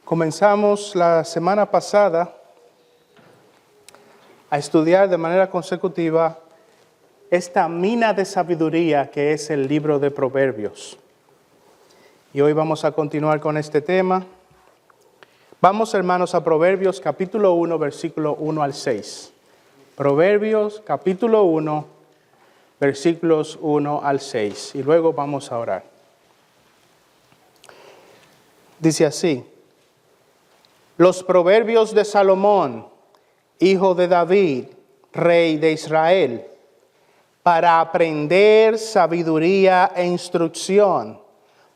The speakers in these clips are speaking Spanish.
Comenzamos la semana pasada a estudiar de manera consecutiva esta mina de sabiduría que es el libro de Proverbios. Y hoy vamos a continuar con este tema. Vamos, hermanos, a Proverbios capítulo 1, versículo 1 al 6. Proverbios capítulo 1, versículos 1 al 6. Y luego vamos a orar. Dice así: los proverbios de Salomón, hijo de David, rey de Israel, para aprender sabiduría e instrucción,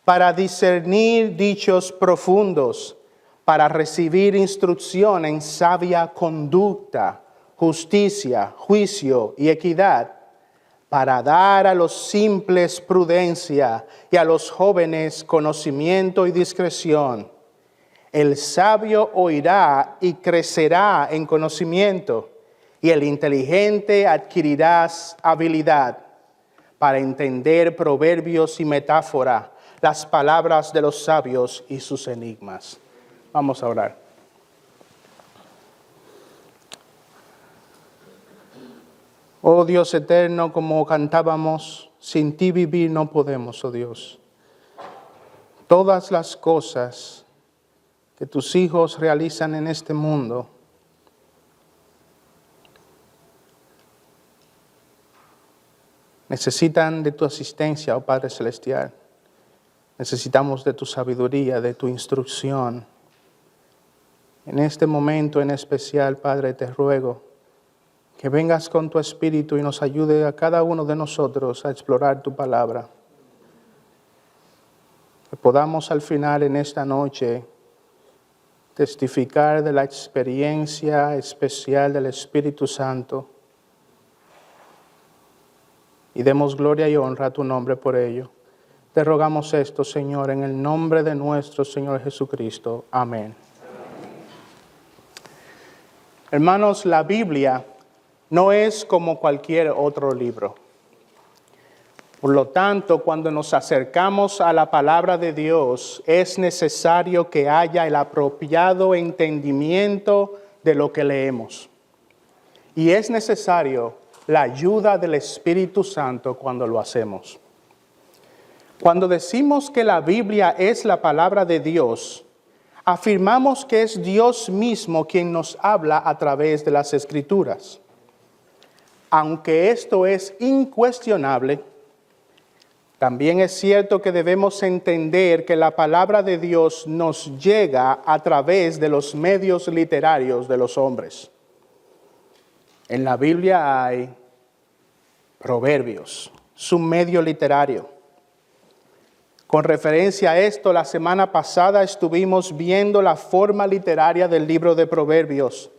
para discernir dichos profundos, para recibir instrucción en sabia conducta, justicia, juicio y equidad, para dar a los simples prudencia y a los jóvenes conocimiento y discreción. El sabio oirá y crecerá en conocimiento, y el inteligente adquirirá habilidad para entender proverbios y metáfora, las palabras de los sabios y sus enigmas. Vamos a orar. Oh Dios eterno, como cantábamos, sin ti vivir no podemos, oh Dios. Todas las cosas que tus hijos realizan en este mundo necesitan de tu asistencia, oh Padre Celestial. Necesitamos de tu sabiduría, de tu instrucción. En este momento en especial, Padre, te ruego que vengas con tu Espíritu y nos ayude a cada uno de nosotros a explorar tu palabra. Que podamos al final en esta noche testificar de la experiencia especial del Espíritu Santo y demos gloria y honra a tu nombre por ello. Te rogamos esto, Señor, en el nombre de nuestro Señor Jesucristo. Amén. Hermanos, la Biblia no es como cualquier otro libro. Por lo tanto, cuando nos acercamos a la palabra de Dios, es necesario que haya el apropiado entendimiento de lo que leemos. Y es necesario la ayuda del Espíritu Santo cuando lo hacemos. Cuando decimos que la Biblia es la palabra de Dios, afirmamos que es Dios mismo quien nos habla a través de las Escrituras. Aunque esto es incuestionable, también es cierto que debemos entender que la palabra de Dios nos llega a través de los medios literarios de los hombres. En la Biblia hay proverbios, su medio literario. Con referencia a esto, la semana pasada estuvimos viendo la forma literaria del libro de Proverbios.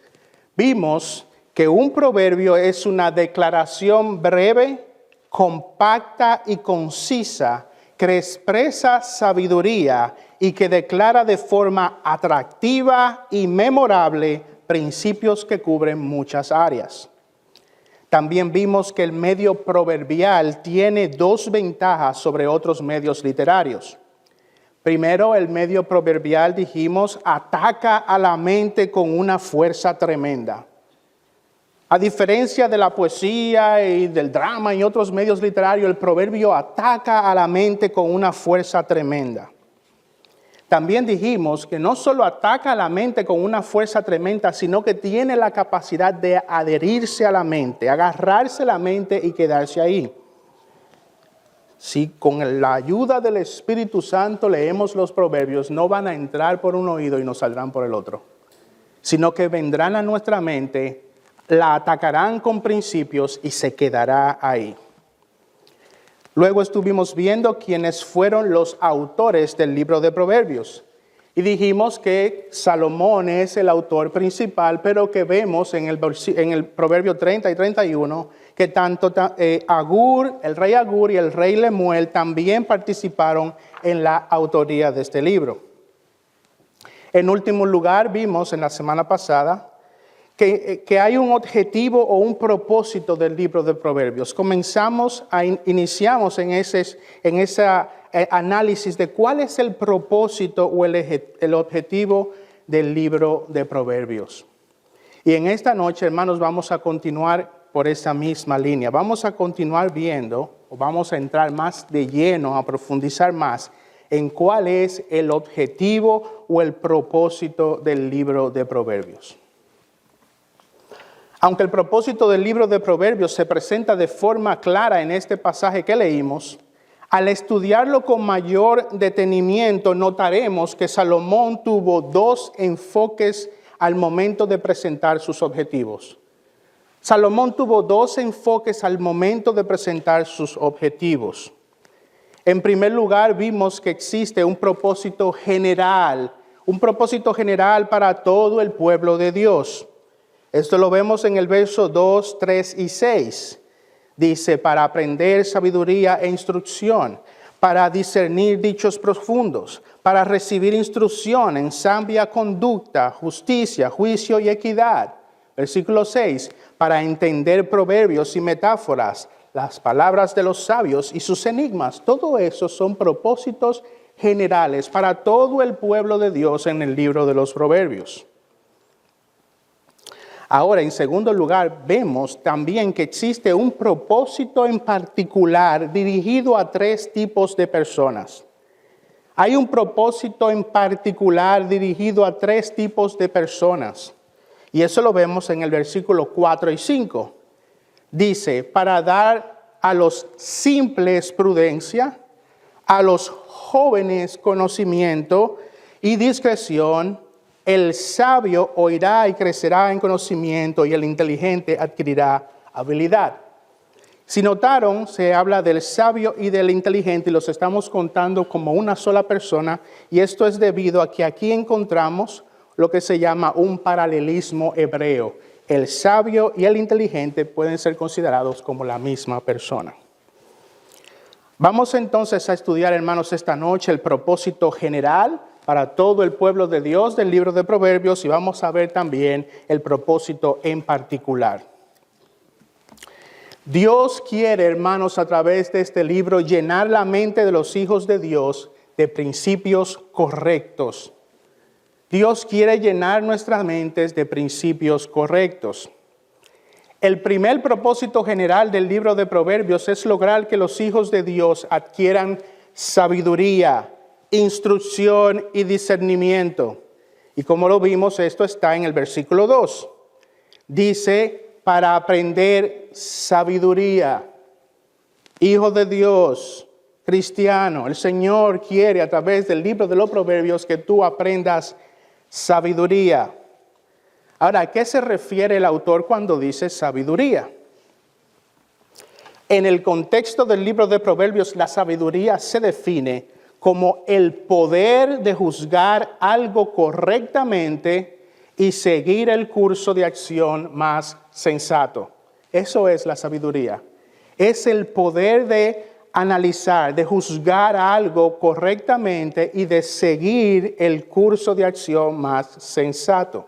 Vimos que un proverbio es una declaración breve, compacta y concisa que expresa sabiduría y que declara de forma atractiva y memorable principios que cubren muchas áreas. También vimos que el medio proverbial tiene dos ventajas sobre otros medios literarios. Primero, el medio proverbial, dijimos, ataca a la mente con una fuerza tremenda. A diferencia de la poesía y del drama y otros medios literarios, el proverbio ataca a la mente con una fuerza tremenda. También dijimos que no solo ataca a la mente con una fuerza tremenda, sino que tiene la capacidad de adherirse a la mente, agarrarse a la mente y quedarse ahí. Si con la ayuda del Espíritu Santo leemos los proverbios, no van a entrar por un oído y nos saldrán por el otro, sino que vendrán a nuestra mente, la atacarán con principios y se quedará ahí. Luego estuvimos viendo quiénes fueron los autores del libro de Proverbios. Y dijimos que Salomón es el autor principal, pero que vemos en el Proverbio 30 y 31 que tanto Agur, el rey Agur y el rey Lemuel también participaron en la autoría de este libro. En último lugar, vimos en la semana pasada que hay un objetivo o un propósito del libro de Proverbios. Iniciamos en ese análisis de cuál es el propósito o el objetivo del libro de Proverbios. Y en esta noche, hermanos, vamos a continuar por esa misma línea. Vamos a continuar viendo, o vamos a entrar más de lleno, a profundizar más en cuál es el objetivo o el propósito del libro de Proverbios. Aunque el propósito del libro de Proverbios se presenta de forma clara en este pasaje que leímos, al estudiarlo con mayor detenimiento notaremos que Salomón tuvo dos enfoques al momento de presentar sus objetivos. Salomón tuvo dos enfoques al momento de presentar sus objetivos. En primer lugar, vimos que existe un propósito general para todo el pueblo de Dios. Esto lo vemos en el verso 2, 3 y 6. Dice, para aprender sabiduría e instrucción, para discernir dichos profundos, para recibir instrucción en sabia conducta, justicia, juicio y equidad. Versículo 6, para entender proverbios y metáforas, las palabras de los sabios y sus enigmas. Todo eso son propósitos generales para todo el pueblo de Dios en el libro de los Proverbios. Ahora, en segundo lugar, vemos también que existe un propósito en particular dirigido a tres tipos de personas. Hay un propósito en particular dirigido a tres tipos de personas. Y eso lo vemos en el versículo 4 y 5. Dice, para dar a los simples prudencia, a los jóvenes conocimiento y discreción. El sabio oirá y crecerá en conocimiento, y el inteligente adquirirá habilidad. Si notaron, se habla del sabio y del inteligente, y los estamos contando como una sola persona, y esto es debido a que aquí encontramos lo que se llama un paralelismo hebreo. El sabio y el inteligente pueden ser considerados como la misma persona. Vamos entonces a estudiar, hermanos, esta noche el propósito general para todo el pueblo de Dios del libro de Proverbios, y vamos a ver también el propósito en particular. Dios quiere, hermanos, a través de este libro llenar la mente de los hijos de Dios de principios correctos. Dios quiere llenar nuestras mentes de principios correctos. El primer propósito general del libro de Proverbios es lograr que los hijos de Dios adquieran sabiduría, instrucción y discernimiento. Y como lo vimos, esto está en el versículo 2. Dice, para aprender sabiduría. Hijo de Dios, cristiano, el Señor quiere a través del libro de los Proverbios que tú aprendas sabiduría. Ahora, ¿a qué se refiere el autor cuando dice sabiduría? En el contexto del libro de Proverbios, la sabiduría se define como el poder de juzgar algo correctamente y seguir el curso de acción más sensato. Eso es la sabiduría. Es el poder de analizar, de juzgar algo correctamente y de seguir el curso de acción más sensato.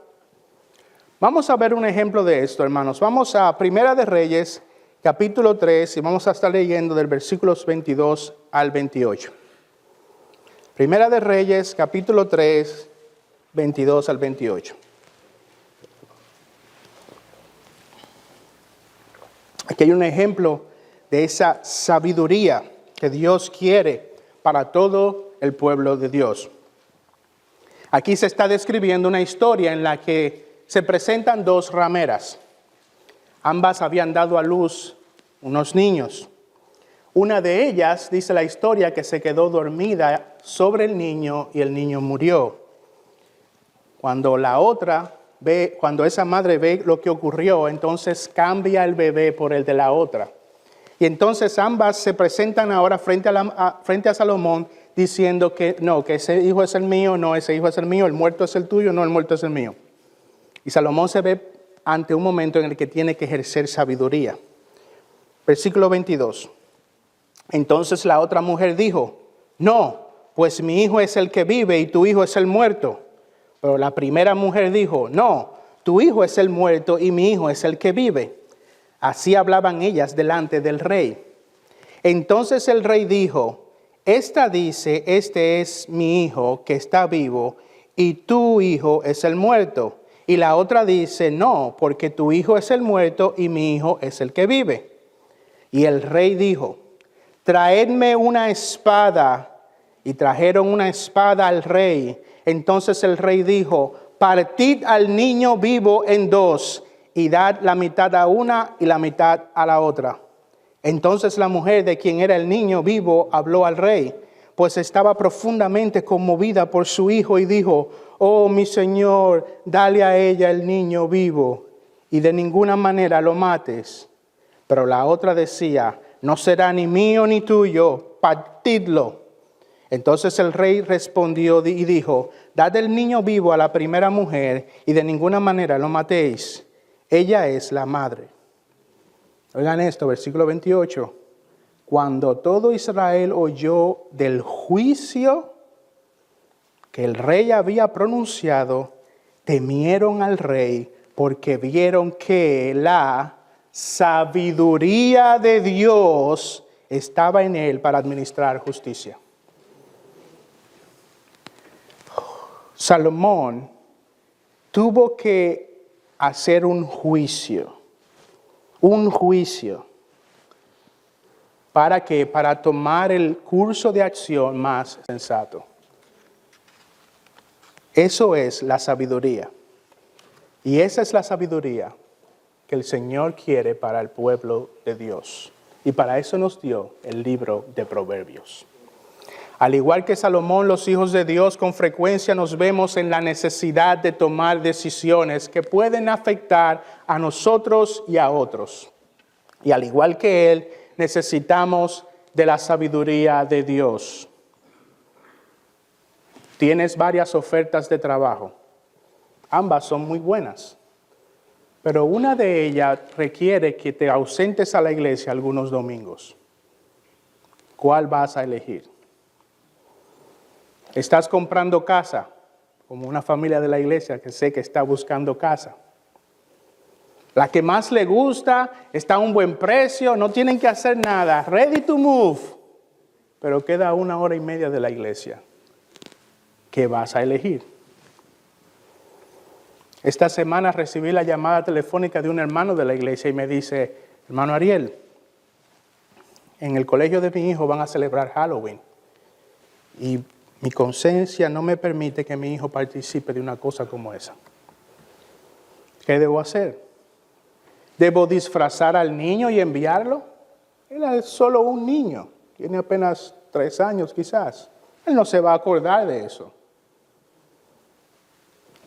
Vamos a ver un ejemplo de esto, hermanos. Vamos a Primera de Reyes, capítulo 3, y vamos a estar leyendo del versículos 22 al 28. Primera de Reyes, capítulo 3, 22 al 28. Aquí hay un ejemplo de esa sabiduría que Dios quiere para todo el pueblo de Dios. Aquí se está describiendo una historia en la que se presentan dos rameras. Ambas habían dado a luz unos niños. Una de ellas, dice la historia, que se quedó dormida sobre el niño y el niño murió. Cuando esa madre ve lo que ocurrió, entonces cambia el bebé por el de la otra. Y entonces ambas se presentan ahora frente a Salomón diciendo que no, que ese hijo es el mío, no, ese hijo es el mío, el muerto es el tuyo, no, el muerto es el mío. Y Salomón se ve ante un momento en el que tiene que ejercer sabiduría. Versículo 22. Entonces la otra mujer dijo, no, pues mi hijo es el que vive y tu hijo es el muerto. Pero la primera mujer dijo, no, tu hijo es el muerto y mi hijo es el que vive. Así hablaban ellas delante del rey. Entonces el rey dijo, esta dice, este es mi hijo que está vivo y tu hijo es el muerto. Y la otra dice, no, porque tu hijo es el muerto y mi hijo es el que vive. Y el rey dijo, traedme una espada. Y trajeron una espada al rey. Entonces el rey dijo, partid al niño vivo en dos y dad la mitad a una y la mitad a la otra. Entonces la mujer de quien era el niño vivo habló al rey, pues estaba profundamente conmovida por su hijo y dijo, oh mi señor, dale a ella el niño vivo y de ninguna manera lo mates. Pero la otra decía, no será ni mío ni tuyo, partidlo. Entonces el rey respondió y dijo, dad el niño vivo a la primera mujer y de ninguna manera lo matéis. Ella es la madre. Oigan esto, versículo 28. Cuando todo Israel oyó del juicio que el rey había pronunciado, temieron al rey porque vieron que la sabiduría de Dios estaba en él para administrar justicia. Salomón tuvo que hacer un juicio. ¿Para qué? Para tomar el curso de acción más sensato. Eso es la sabiduría. Y esa es la sabiduría que el Señor quiere para el pueblo de Dios. Y para eso nos dio el libro de Proverbios. Al igual que Salomón, los hijos de Dios con frecuencia nos vemos en la necesidad de tomar decisiones que pueden afectar a nosotros y a otros. Y al igual que él, necesitamos de la sabiduría de Dios. Tienes varias ofertas de trabajo. Ambas son muy buenas. Pero una de ellas requiere que te ausentes a la iglesia algunos domingos. ¿Cuál vas a elegir? Estás comprando casa, como una familia de la iglesia que sé que está buscando casa. La que más le gusta, está a un buen precio, no tienen que hacer nada, ready to move. Pero queda 1 hora y media de la iglesia. ¿Qué vas a elegir? Esta semana recibí la llamada telefónica de un hermano de la iglesia y me dice, hermano Ariel, en el colegio de mi hijo van a celebrar Halloween. Y mi conciencia no me permite que mi hijo participe de una cosa como esa. ¿Qué debo hacer? ¿Debo disfrazar al niño y enviarlo? Él es solo un niño, tiene apenas 3 años quizás. Él no se va a acordar de eso.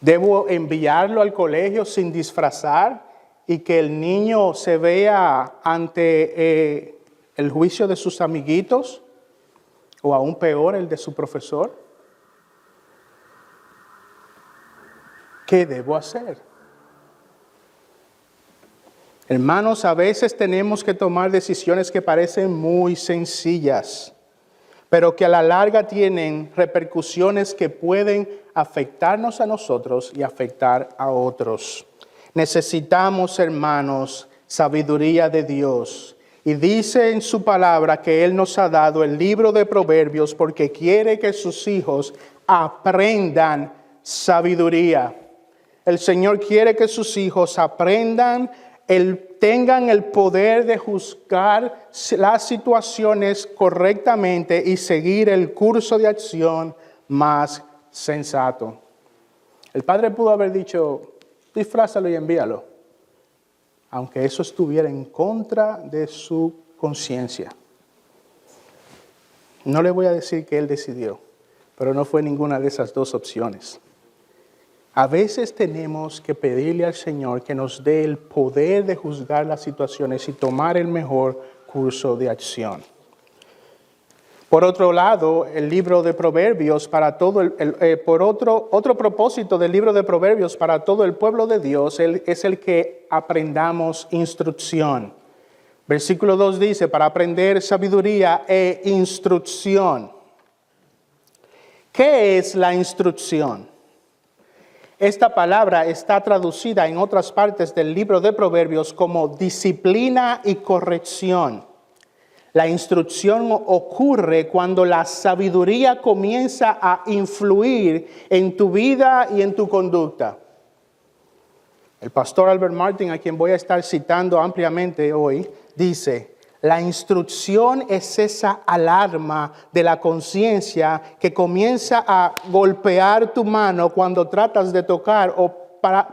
¿Debo enviarlo al colegio sin disfrazar y que el niño se vea ante el juicio de sus amiguitos? O aún peor, el de su profesor. ¿Qué debo hacer? Hermanos, a veces tenemos que tomar decisiones que parecen muy sencillas, pero que a la larga tienen repercusiones que pueden afectarnos a nosotros y afectar a otros. Necesitamos, hermanos, sabiduría de Dios. Y dice en su palabra que Él nos ha dado el libro de Proverbios porque quiere que sus hijos aprendan sabiduría. El Señor quiere que sus hijos aprendan, tengan el poder de juzgar las situaciones correctamente y seguir el curso de acción más sensato. El padre pudo haber dicho, disfrázalo y envíalo. Aunque eso estuviera en contra de su conciencia. No le voy a decir que él decidió, pero no fue ninguna de esas dos opciones. A veces tenemos que pedirle al Señor que nos dé el poder de juzgar las situaciones y tomar el mejor curso de acción. Por otro lado, el libro de Proverbios para todo otro propósito del libro de Proverbios para todo el pueblo de Dios es el que aprendamos instrucción. Versículo 2 dice, para aprender sabiduría e instrucción. ¿Qué es la instrucción? Esta palabra está traducida en otras partes del libro de Proverbios como disciplina y corrección. La instrucción ocurre cuando la sabiduría comienza a influir en tu vida y en tu conducta. El pastor Albert Martin, a quien voy a estar citando ampliamente hoy, dice: la instrucción es esa alarma de la conciencia que comienza a golpear tu mano cuando tratas de tocar o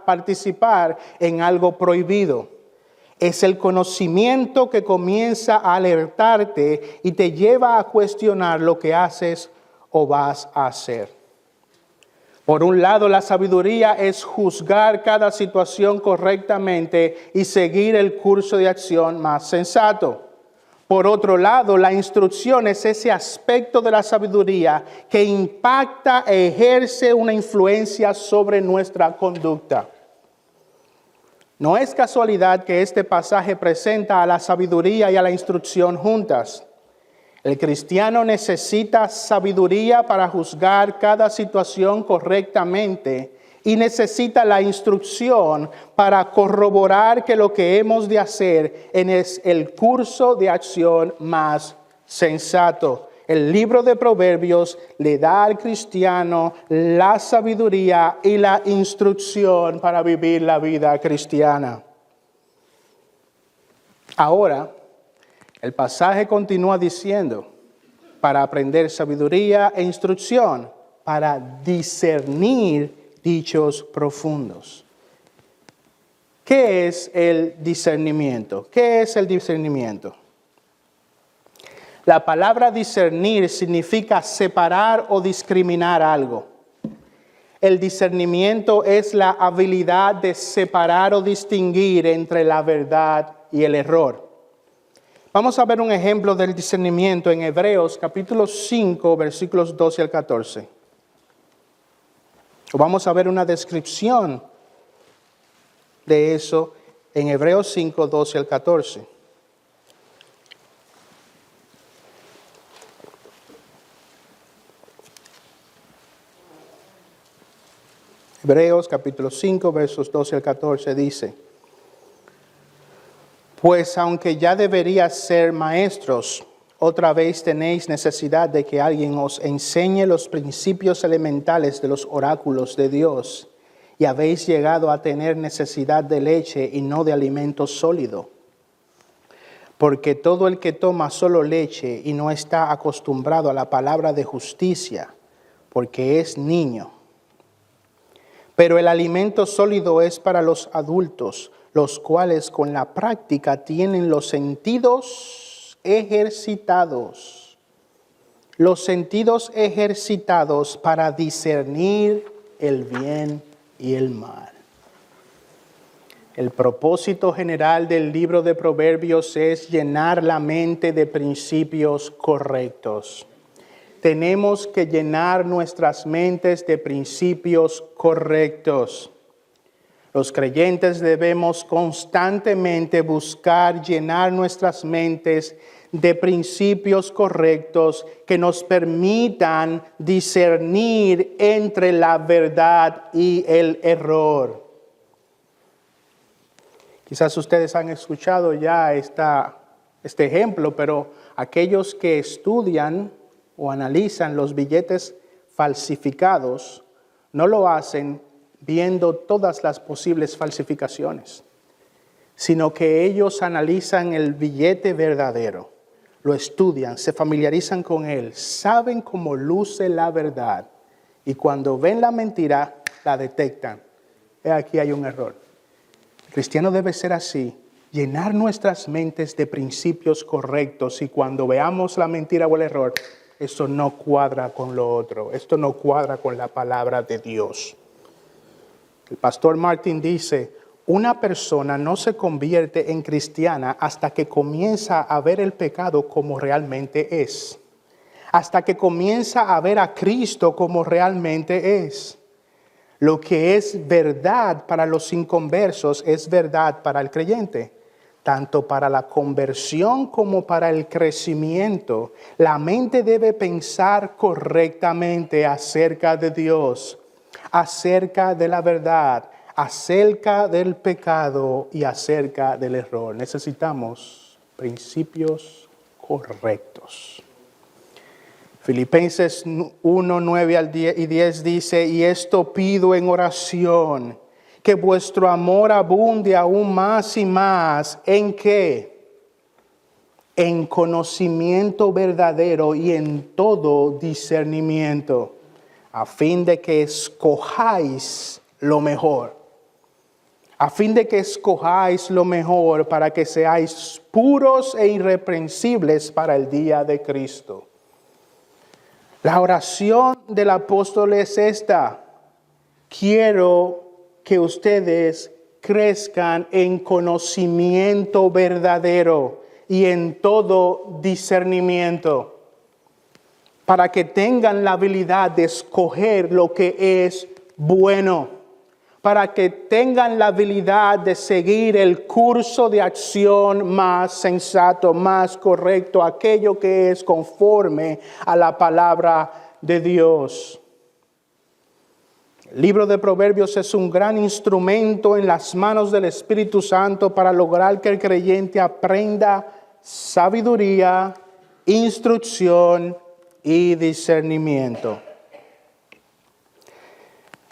participar en algo prohibido. Es el conocimiento que comienza a alertarte y te lleva a cuestionar lo que haces o vas a hacer. Por un lado, la sabiduría es juzgar cada situación correctamente y seguir el curso de acción más sensato. Por otro lado, la instrucción es ese aspecto de la sabiduría que impacta e ejerce una influencia sobre nuestra conducta. No es casualidad que este pasaje presenta a la sabiduría y a la instrucción juntas. El cristiano necesita sabiduría para juzgar cada situación correctamente y necesita la instrucción para corroborar que lo que hemos de hacer es el curso de acción más sensato. El libro de Proverbios le da al cristiano la sabiduría y la instrucción para vivir la vida cristiana. Ahora, el pasaje continúa diciendo: para aprender sabiduría e instrucción, para discernir dichos profundos. ¿Qué es el discernimiento? ¿Qué es el discernimiento? La palabra discernir significa separar o discriminar algo. El discernimiento es la habilidad de separar o distinguir entre la verdad y el error. Vamos a ver un ejemplo del discernimiento en Hebreos capítulo 5, versículos 12 al 14. Vamos a ver una descripción de eso en Hebreos 5, 12 al 14. Hebreos capítulo 5, versos 12 al 14 dice: pues aunque ya deberíais ser maestros, otra vez tenéis necesidad de que alguien os enseñe los principios elementales de los oráculos de Dios, y habéis llegado a tener necesidad de leche y no de alimento sólido. Porque todo el que toma solo leche y no está acostumbrado a la palabra de justicia, porque es niño. Pero el alimento sólido es para los adultos, los cuales con la práctica tienen los sentidos ejercitados. Los sentidos ejercitados para discernir el bien y el mal. El propósito general del libro de Proverbios es llenar la mente de principios correctos. Tenemos que llenar nuestras mentes de principios correctos. Los creyentes debemos constantemente buscar llenar nuestras mentes de principios correctos que nos permitan discernir entre la verdad y el error. Quizás ustedes han escuchado ya este ejemplo, pero aquellos que estudian o analizan los billetes falsificados no lo hacen viendo todas las posibles falsificaciones, sino que ellos analizan el billete verdadero, lo estudian, se familiarizan con él, saben cómo luce la verdad y cuando ven la mentira la detectan. Aquí hay un error. El cristiano debe ser así, llenar nuestras mentes de principios correctos y cuando veamos la mentira o el error, esto no cuadra con lo otro, esto no cuadra con la palabra de Dios. El pastor Martin dice: una persona no se convierte en cristiana hasta que comienza a ver el pecado como realmente es. Hasta que comienza a ver a Cristo como realmente es. Lo que es verdad para los inconversos es verdad para el creyente. Tanto para la conversión como para el crecimiento, la mente debe pensar correctamente acerca de Dios, acerca de la verdad, acerca del pecado y acerca del error. Necesitamos principios correctos. Filipenses 1, 9 al 10 y 10 dice, y esto pido en oración, que vuestro amor abunde aún más y más. ¿En qué? En conocimiento verdadero y en todo discernimiento, a fin de que escojáis lo mejor. A fin de que escojáis lo mejor para que seáis puros e irreprensibles para el día de Cristo. La oración del apóstol es esta: quiero que ustedes crezcan en conocimiento verdadero y en todo discernimiento, para que tengan la habilidad de escoger lo que es bueno, para que tengan la habilidad de seguir el curso de acción más sensato, más correcto, aquello que es conforme a la palabra de Dios. El libro de Proverbios es un gran instrumento en las manos del Espíritu Santo para lograr que el creyente aprenda sabiduría, instrucción y discernimiento.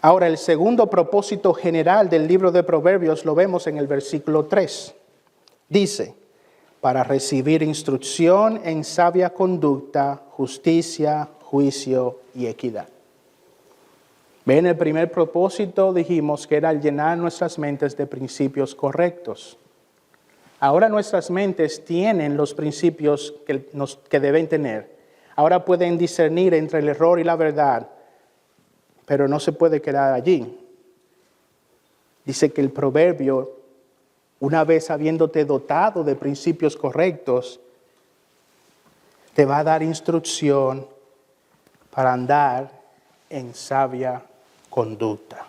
Ahora, el segundo propósito general del libro de Proverbios lo vemos en el versículo 3. Dice, para recibir instrucción en sabia conducta, justicia, juicio y equidad. Ven, el primer propósito dijimos que era el llenar nuestras mentes de principios correctos. Ahora nuestras mentes tienen los principios que deben tener. Ahora pueden discernir entre el error y la verdad, pero no se puede quedar allí. Dice que el proverbio, una vez habiéndote dotado de principios correctos, te va a dar instrucción para andar en sabia conducta.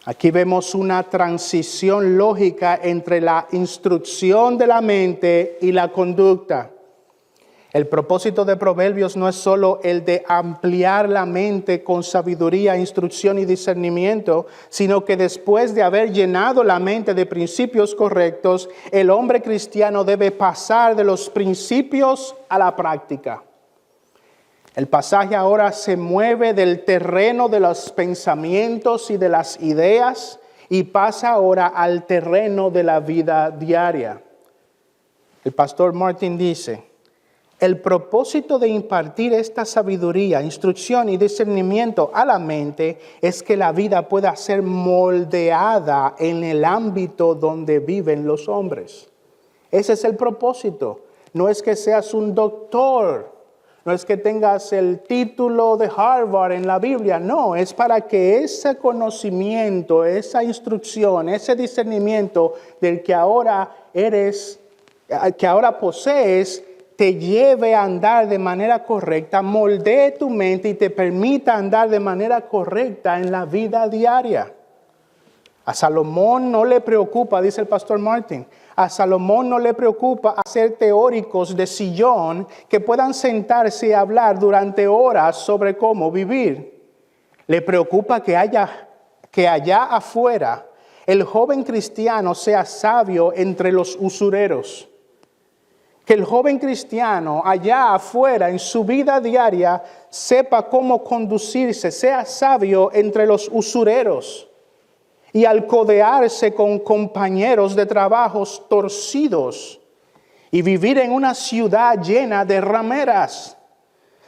Aquí vemos una transición lógica entre la instrucción de la mente y la conducta. El propósito de Proverbios no es solo el de ampliar la mente con sabiduría, instrucción y discernimiento, sino que después de haber llenado la mente de principios correctos, el hombre cristiano debe pasar de los principios a la práctica. El pasaje ahora se mueve del terreno de los pensamientos y de las ideas y pasa ahora al terreno de la vida diaria. El pastor Martin dice, el propósito de impartir esta sabiduría, instrucción y discernimiento a la mente es que la vida pueda ser moldeada en el ámbito donde viven los hombres. Ese es el propósito. No es que seas un doctor, no es que tengas el título de Harvard en la Biblia, no, es para que ese conocimiento, esa instrucción, ese discernimiento del que ahora posees, te lleve a andar de manera correcta, moldee tu mente y te permita andar de manera correcta en la vida diaria. A Salomón no le preocupa, dice el pastor Martin, a Salomón no le preocupa hacer teóricos de sillón que puedan sentarse y hablar durante horas sobre cómo vivir. Le preocupa que allá afuera el joven cristiano sea sabio entre los usureros. Que el joven cristiano allá afuera en su vida diaria sepa cómo conducirse, sea sabio entre los usureros y al codearse con compañeros de trabajos torcidos y vivir en una ciudad llena de rameras.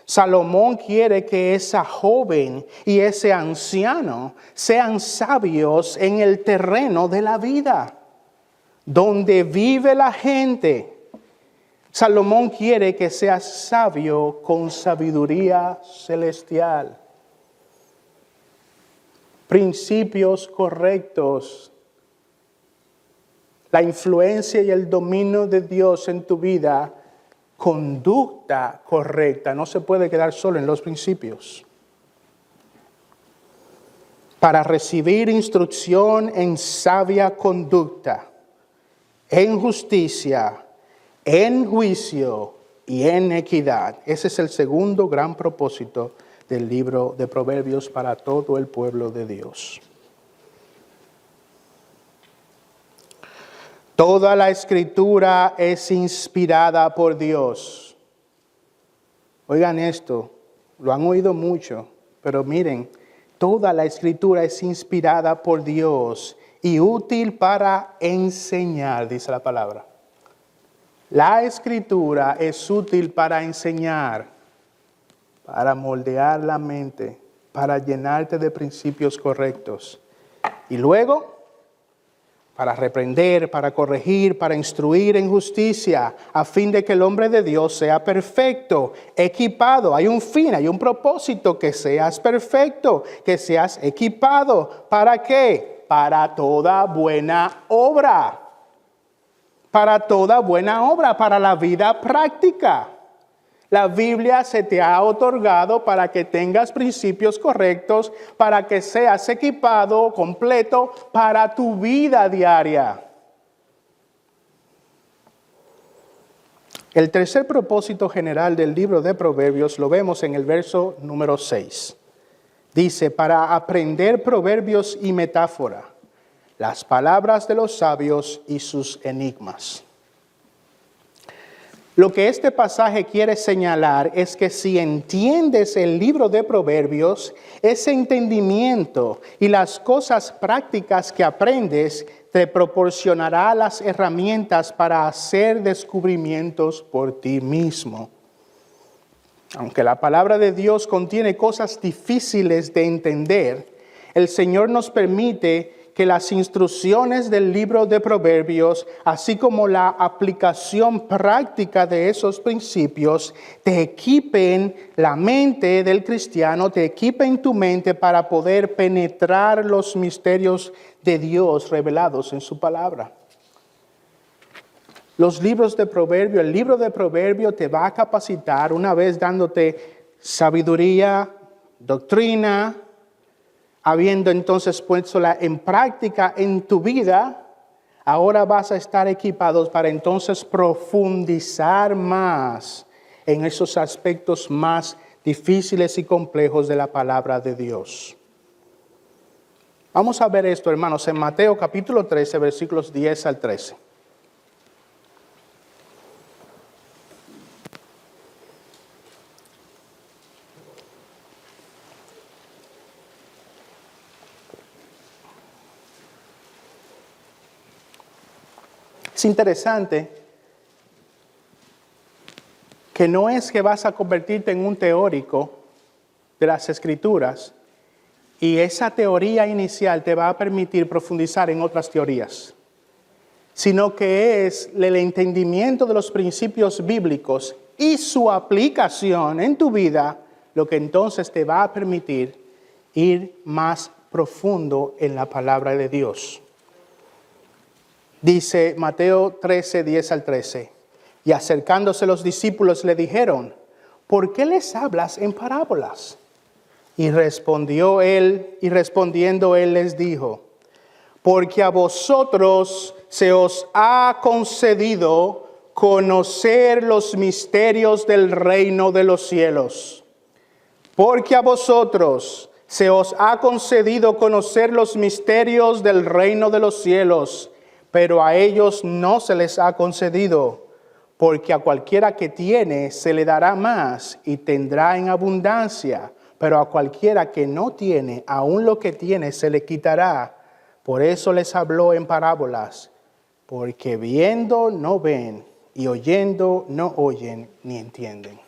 Salomón quiere que esa joven y ese anciano sean sabios en el terreno de la vida, donde vive la gente. Salomón quiere que seas sabio con sabiduría celestial. Principios correctos. La influencia y el dominio de Dios en tu vida. Conducta correcta. No se puede quedar solo en los principios. Para recibir instrucción en sabia conducta, en justicia, en juicio y en equidad. Ese es el segundo gran propósito del libro de Proverbios para todo el pueblo de Dios. Toda la escritura es inspirada por Dios. Oigan esto, lo han oído mucho, pero miren, toda la escritura es inspirada por Dios y útil para enseñar, dice la palabra. La escritura es útil para enseñar, para moldear la mente, para llenarte de principios correctos. Y luego, para reprender, para corregir, para instruir en justicia, a fin de que el hombre de Dios sea perfecto, equipado. Hay un fin, hay un propósito, que seas perfecto, que seas equipado. ¿Para qué? Para toda buena obra. Para toda buena obra, para la vida práctica. La Biblia se te ha otorgado para que tengas principios correctos, para que seas equipado, completo, para tu vida diaria. El tercer propósito general del libro de Proverbios lo vemos en el verso número 6. Dice, para aprender proverbios y metáfora, las palabras de los sabios y sus enigmas. Lo que este pasaje quiere señalar es que si entiendes el libro de Proverbios, ese entendimiento y las cosas prácticas que aprendes te proporcionará las herramientas para hacer descubrimientos por ti mismo. Aunque la palabra de Dios contiene cosas difíciles de entender, el Señor nos permite que las instrucciones del libro de Proverbios, así como la aplicación práctica de esos principios, te equipen la mente del cristiano, te equipen tu mente para poder penetrar los misterios de Dios revelados en su palabra. Los libros de Proverbios, el libro de Proverbios te va a capacitar una vez dándote sabiduría, doctrina, habiendo entonces puestola en práctica en tu vida, ahora vas a estar equipados para entonces profundizar más en esos aspectos más difíciles y complejos de la palabra de Dios. Vamos a ver esto, hermanos, en Mateo capítulo 13, versículos 10 al 13. Es interesante que no es que vas a convertirte en un teórico de las Escrituras y esa teoría inicial te va a permitir profundizar en otras teorías, sino que es el entendimiento de los principios bíblicos y su aplicación en tu vida lo que entonces te va a permitir ir más profundo en la palabra de Dios. Dice Mateo 13, 10 al 13. Y acercándose los discípulos le dijeron, ¿por qué les hablas en parábolas? Y respondiendo él les dijo, porque a vosotros se os ha concedido conocer los misterios del reino de los cielos. Porque a vosotros se os ha concedido conocer los misterios del reino de los cielos, pero a ellos no se les ha concedido, porque a cualquiera que tiene se le dará más y tendrá en abundancia, pero a cualquiera que no tiene, aun lo que tiene se le quitará. Por eso les habló en parábolas, porque viendo no ven y oyendo no oyen ni entienden.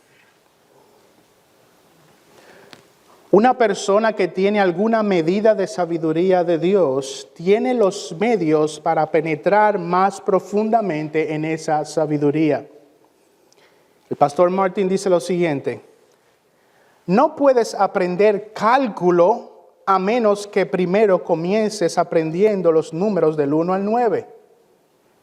Una persona que tiene alguna medida de sabiduría de Dios tiene los medios para penetrar más profundamente en esa sabiduría. El pastor Martin dice lo siguiente: no puedes aprender cálculo a menos que primero comiences aprendiendo los números del 1 al 9.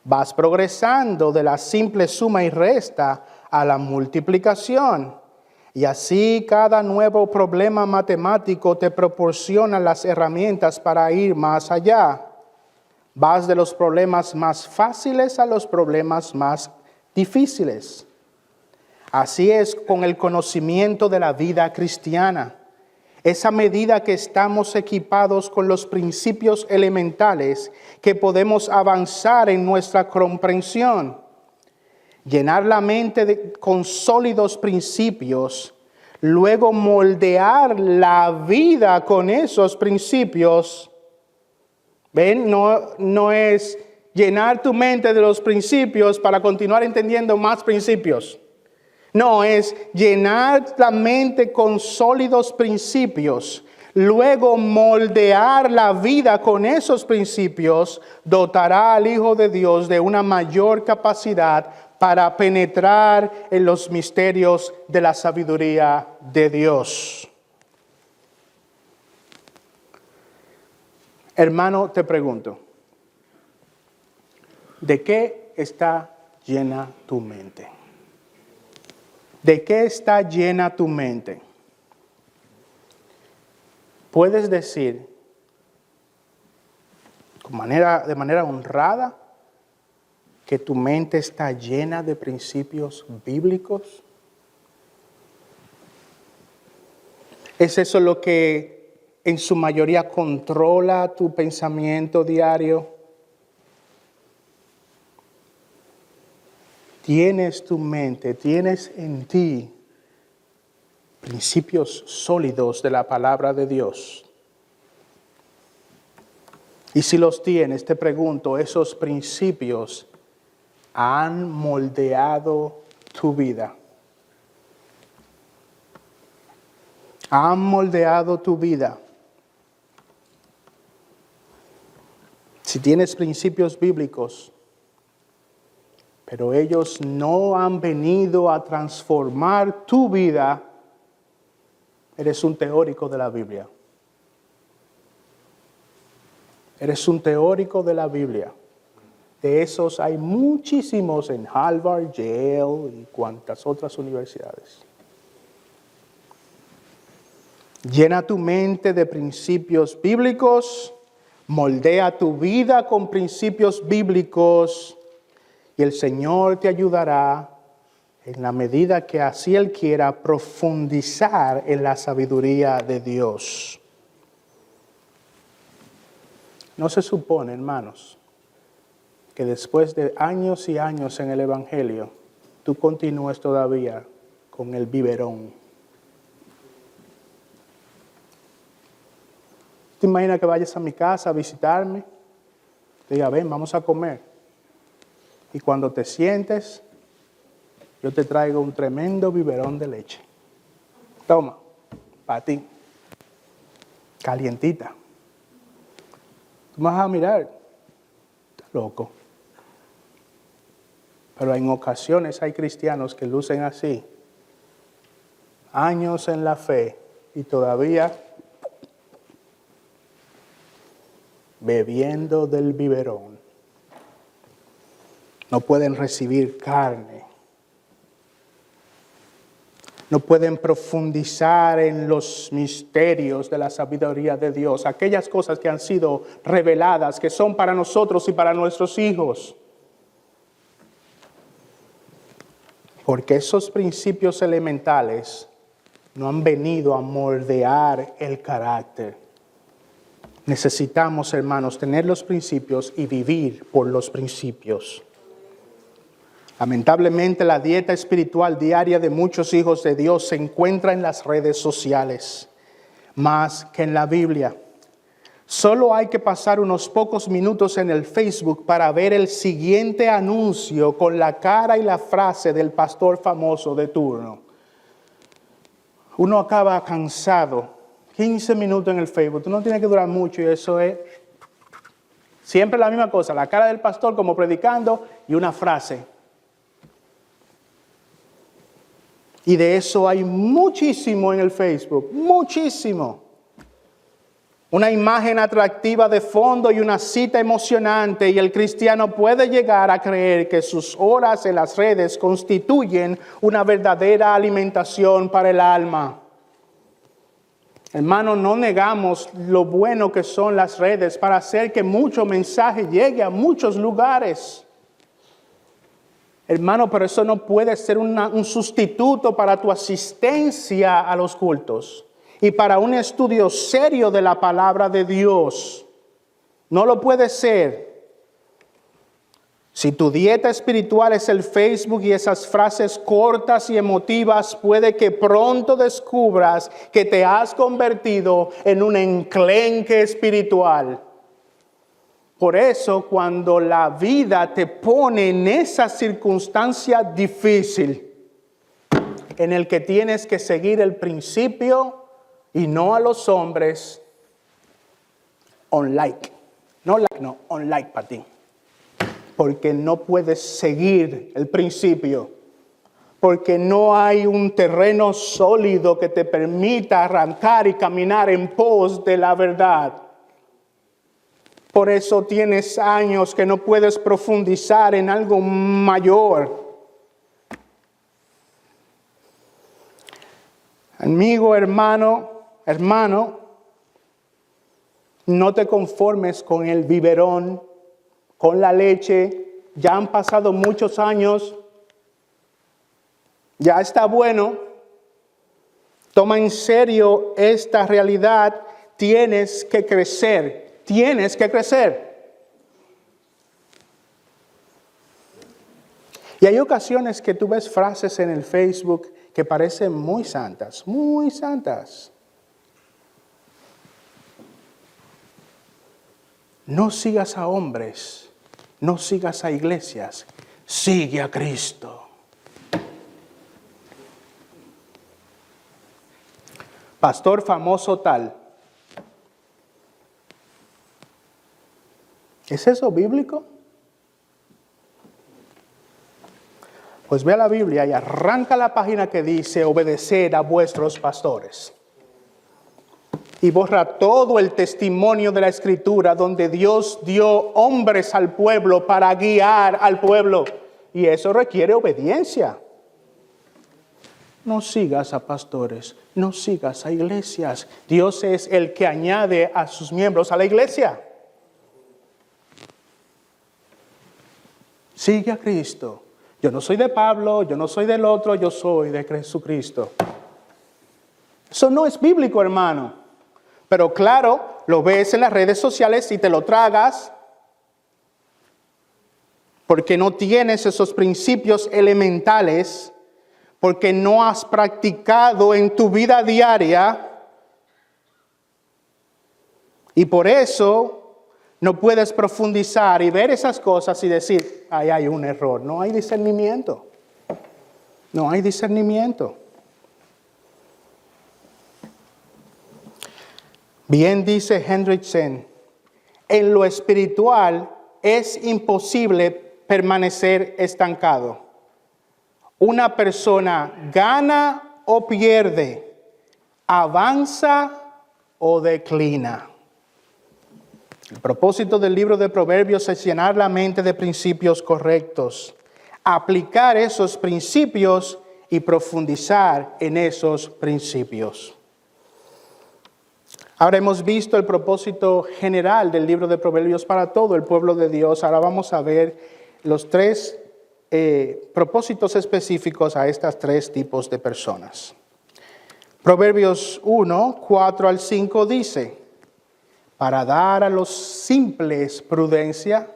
Vas progresando de la simple suma y resta a la multiplicación. Y así cada nuevo problema matemático te proporciona las herramientas para ir más allá. Vas de los problemas más fáciles a los problemas más difíciles. Así es con el conocimiento de la vida cristiana. es a medida que estamos equipados con los principios elementales que podemos avanzar en nuestra comprensión. Llenar la mente con sólidos principios, luego moldear la vida con esos principios. ¿Ven? No es llenar tu mente de los principios para continuar entendiendo más principios. No, es llenar la mente con sólidos principios, luego moldear la vida con esos principios, dotará al Hijo de Dios de una mayor capacidad para penetrar en los misterios de la sabiduría de Dios. Hermano, te pregunto, ¿de qué está llena tu mente? ¿De qué está llena tu mente? Puedes decir de manera honrada que tu mente está llena de principios bíblicos. ¿Es eso lo que en su mayoría controla tu pensamiento diario? Tienes tu mente, tienes en ti principios sólidos de la palabra de Dios. Y si los tienes, te pregunto, ¿esos principios han moldeado tu vida? ¿Han moldeado tu vida? Si tienes principios bíblicos, pero ellos no han venido a transformar tu vida, eres un teórico de la Biblia. Eres un teórico de la Biblia. De esos hay muchísimos en Harvard, Yale y cuantas otras universidades. Llena tu mente de principios bíblicos, moldea tu vida con principios bíblicos y el Señor te ayudará en la medida que así Él quiera profundizar en la sabiduría de Dios. No se supone, hermanos, que después de años y años en el Evangelio, tú continúes todavía con el biberón. ¿Te imaginas que vayas a mi casa a visitarme? Te diga, ven, vamos a comer. Y cuando te sientes, yo te traigo un tremendo biberón de leche. Toma, para ti. Calientita. Tú me vas a mirar. Estás loco. Pero en ocasiones hay cristianos que lucen así. Años en la fe y todavía bebiendo del biberón. No pueden recibir carne. No pueden profundizar en los misterios de la sabiduría de Dios. Aquellas cosas que han sido reveladas, que son para nosotros y para nuestros hijos. Porque esos principios elementales no han venido a moldear el carácter. Necesitamos, hermanos, tener los principios y vivir por los principios. Lamentablemente, la dieta espiritual diaria de muchos hijos de Dios se encuentra en las redes sociales, más que en la Biblia. Solo hay que pasar unos pocos minutos en el Facebook para ver el siguiente anuncio con la cara y la frase del pastor famoso de turno. Uno acaba cansado. 15 minutos en el Facebook, no tiene que durar mucho y eso es siempre la misma cosa, la cara del pastor como predicando y una frase. Y de eso hay muchísimo en el Facebook, muchísimo. Una imagen atractiva de fondo y una cita emocionante y el cristiano puede llegar a creer que sus horas en las redes constituyen una verdadera alimentación para el alma. Hermanos, no negamos lo bueno que son las redes para hacer que mucho mensaje llegue a muchos lugares. Hermano, pero eso no puede ser un sustituto para tu asistencia a los cultos. y para un estudio serio de la palabra de Dios. No lo puede ser. Si tu dieta espiritual es el Facebook y esas frases cortas y emotivas, puede que pronto descubras que te has convertido en un enclenque espiritual. Por eso, cuando la vida te pone en esa circunstancia difícil, en el que tienes que seguir el principio y no a los hombres, on like para ti. Porque no puedes seguir el principio, porque no hay un terreno sólido que te permita arrancar y caminar en pos de la verdad. Por eso tienes años que no puedes profundizar en algo mayor. Amigo, hermano, no te conformes con el biberón, con la leche. Ya han pasado muchos años. Ya está bueno. Toma en serio esta realidad. Tienes que crecer. Tienes que crecer. Y hay ocasiones que tú ves frases en el Facebook que parecen muy santas, muy santas. No sigas a hombres, no sigas a iglesias, sigue a Cristo. Pastor famoso tal. ¿Es eso bíblico? Pues ve a la Biblia y arranca la página que dice obedecer a vuestros pastores. Y borra todo el testimonio de la Escritura donde Dios dio hombres al pueblo para guiar al pueblo. Y eso requiere obediencia. No sigas a pastores, no sigas a iglesias. Dios es el que añade a sus miembros a la iglesia. Sigue a Cristo. Yo no soy de Pablo, yo no soy del otro, yo soy de Jesucristo. Eso no es bíblico, hermano. Pero claro, lo ves en las redes sociales y te lo tragas porque no tienes esos principios elementales, porque no has practicado en tu vida diaria y por eso no puedes profundizar y ver esas cosas y decir, ahí hay un error. No hay discernimiento. No hay discernimiento. Bien dice Hendrickson, en lo espiritual es imposible permanecer estancado. Una persona gana o pierde, avanza o declina. El propósito del libro de Proverbios es llenar la mente de principios correctos, aplicar esos principios y profundizar en esos principios. Ahora hemos visto el propósito general del libro de Proverbios para todo el pueblo de Dios. Ahora vamos a ver los tres propósitos específicos a estos tres tipos de personas. Proverbios 1, 4 al 5 dice, para dar a los simples prudencia,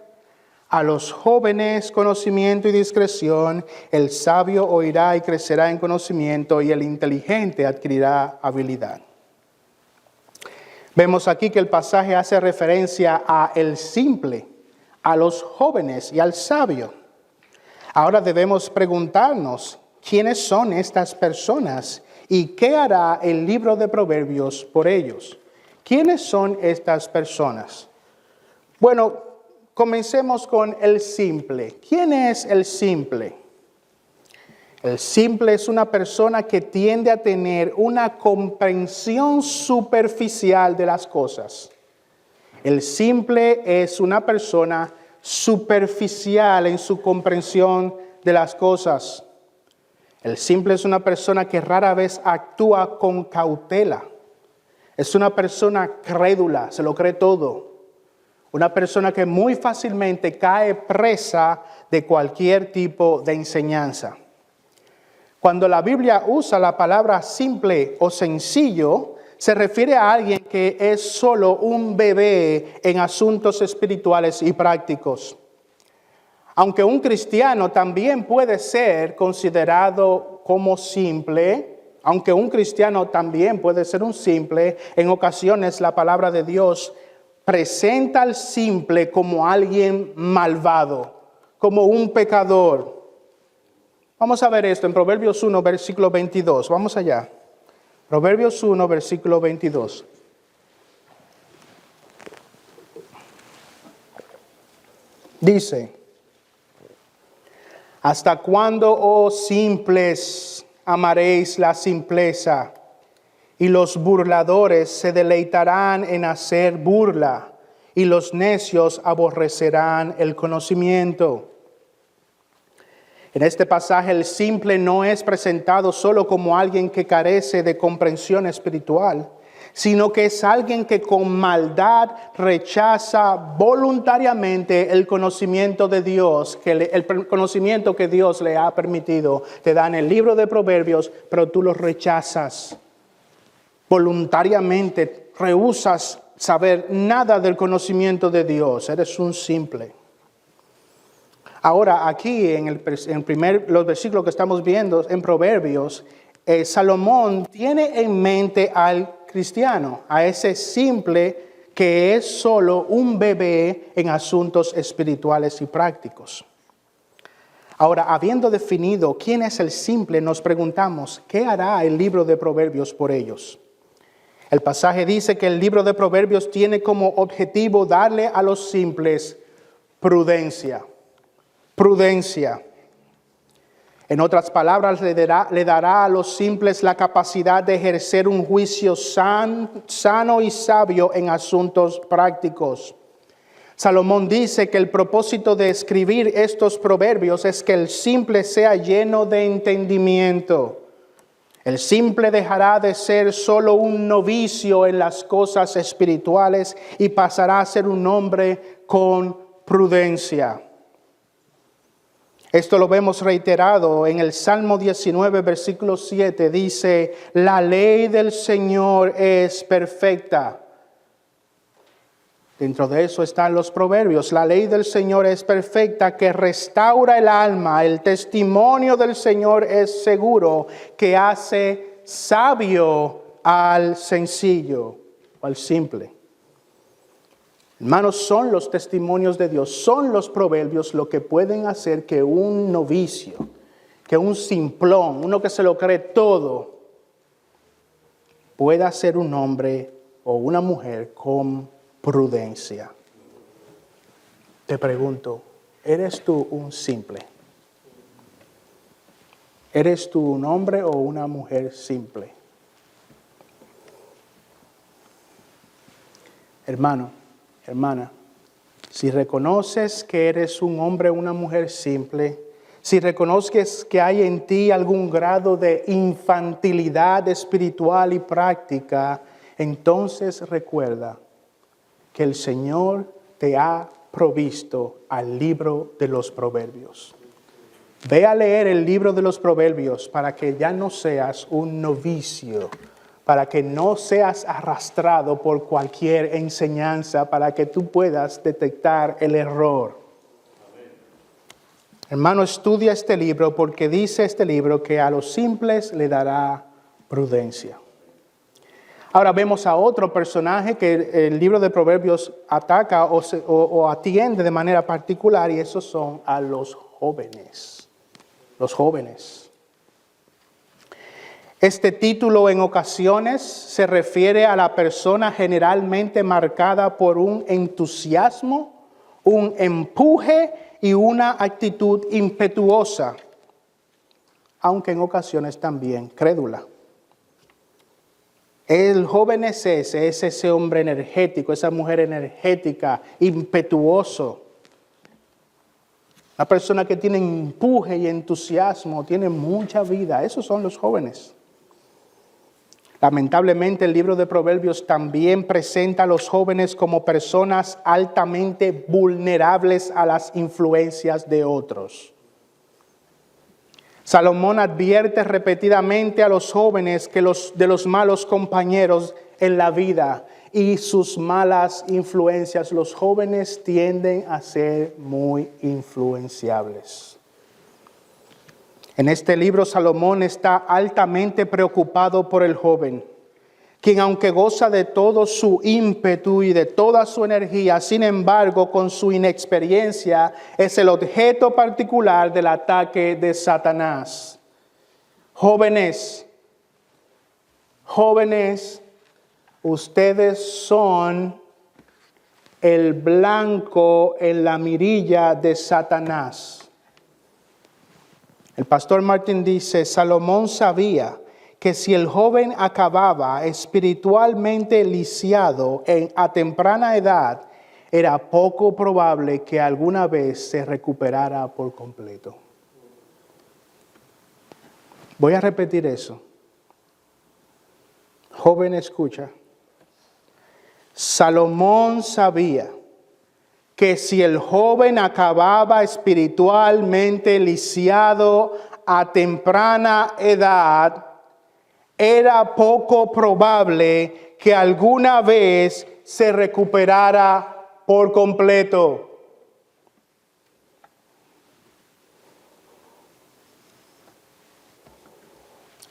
a los jóvenes conocimiento y discreción, el sabio oirá y crecerá en conocimiento y el inteligente adquirirá habilidad. Vemos aquí que el pasaje hace referencia a el simple, a los jóvenes y al sabio. Ahora debemos preguntarnos, ¿quiénes son estas personas y qué hará el libro de Proverbios por ellos? ¿Quiénes son estas personas? Bueno, comencemos con el simple. ¿Quién es el simple? El simple es una persona que tiende a tener una comprensión superficial de las cosas. El simple es una persona superficial en su comprensión de las cosas. El simple es una persona que rara vez actúa con cautela. Es una persona crédula, se lo cree todo. Una persona que muy fácilmente cae presa de cualquier tipo de enseñanza. Cuando la Biblia usa la palabra simple o sencillo, se refiere a alguien que es solo un bebé en asuntos espirituales y prácticos. Aunque un cristiano también puede ser considerado como simple, aunque un cristiano también puede ser un simple, en ocasiones la palabra de Dios presenta al simple como alguien malvado, como un pecador. Vamos a ver esto en Proverbios 1, versículo 22. Vamos allá. Proverbios 1, versículo 22. Dice: ¿hasta cuándo, oh simples, amaréis la simpleza? Y los burladores se deleitarán en hacer burla, y los necios aborrecerán el conocimiento. En este pasaje el simple no es presentado solo como alguien que carece de comprensión espiritual, sino que es alguien que con maldad rechaza voluntariamente el conocimiento de Dios, el conocimiento que Dios le ha permitido. Te da en el libro de Proverbios, pero tú lo rechazas. Voluntariamente rehusas saber nada del conocimiento de Dios. Eres un simple. Ahora, aquí en los versículos que estamos viendo en Proverbios, Salomón tiene en mente al cristiano, a ese simple que es solo un bebé en asuntos espirituales y prácticos. Ahora, habiendo definido quién es el simple, nos preguntamos, ¿qué hará el libro de Proverbios por ellos? El pasaje dice que el libro de Proverbios tiene como objetivo darle a los simples prudencia. Prudencia. En otras palabras, le dará a los simples la capacidad de ejercer un juicio sano y sabio en asuntos prácticos. Salomón dice que el propósito de escribir estos proverbios es que el simple sea lleno de entendimiento. El simple dejará de ser solo un novicio en las cosas espirituales y pasará a ser un hombre con prudencia. Esto lo vemos reiterado en el Salmo 19, versículo 7. Dice: la ley del Señor es perfecta. Dentro de eso están los proverbios. La ley del Señor es perfecta, que restaura el alma. El testimonio del Señor es seguro, que hace sabio al sencillo o al simple. Hermanos, son los testimonios de Dios, son los proverbios lo que pueden hacer que un novicio, que un simplón, uno que se lo cree todo, pueda ser un hombre o una mujer con prudencia. Te pregunto, ¿eres tú un simple? ¿Eres tú un hombre o una mujer simple? Hermano, hermana, si reconoces que eres un hombre o una mujer simple, si reconoces que hay en ti algún grado de infantilidad espiritual y práctica, entonces recuerda que el Señor te ha provisto al libro de los Proverbios. Ve a leer el libro de los Proverbios para que ya no seas un novicio, para que no seas arrastrado por cualquier enseñanza, para que tú puedas detectar el error. Hermano, estudia este libro porque dice este libro que a los simples le dará prudencia. Ahora vemos a otro personaje que el libro de Proverbios ataca o atiende de manera particular, y esos son a los jóvenes. Los jóvenes. Este título en ocasiones se refiere a la persona generalmente marcada por un entusiasmo, un empuje y una actitud impetuosa, aunque en ocasiones también crédula. El joven es ese hombre energético, esa mujer energética, impetuoso. Una persona que tiene empuje y entusiasmo, tiene mucha vida. Esos son los jóvenes. Lamentablemente el libro de Proverbios también presenta a los jóvenes como personas altamente vulnerables a las influencias de otros. Salomón advierte repetidamente a los jóvenes que de los malos compañeros en la vida y sus malas influencias. Los jóvenes tienden a ser muy influenciables. En este libro, Salomón está altamente preocupado por el joven, quien aunque goza de todo su ímpetu y de toda su energía, sin embargo, con su inexperiencia, es el objeto particular del ataque de Satanás. Jóvenes, ustedes son el blanco en la mirilla de Satanás. El pastor Martin dice, Salomón sabía que si el joven acababa espiritualmente lisiado a temprana edad, era poco probable que alguna vez se recuperara por completo. Voy a repetir eso. Joven, escucha. Salomón sabía que si el joven acababa espiritualmente lisiado a temprana edad, era poco probable que alguna vez se recuperara por completo.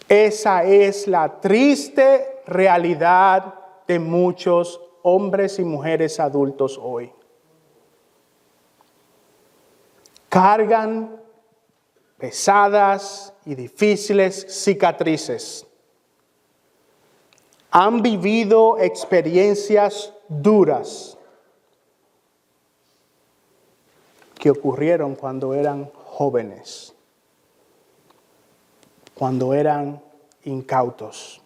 Esa es la triste realidad de muchos hombres y mujeres adultos hoy. Cargan pesadas y difíciles cicatrices. Han vivido experiencias duras que ocurrieron cuando eran jóvenes, cuando eran incautos,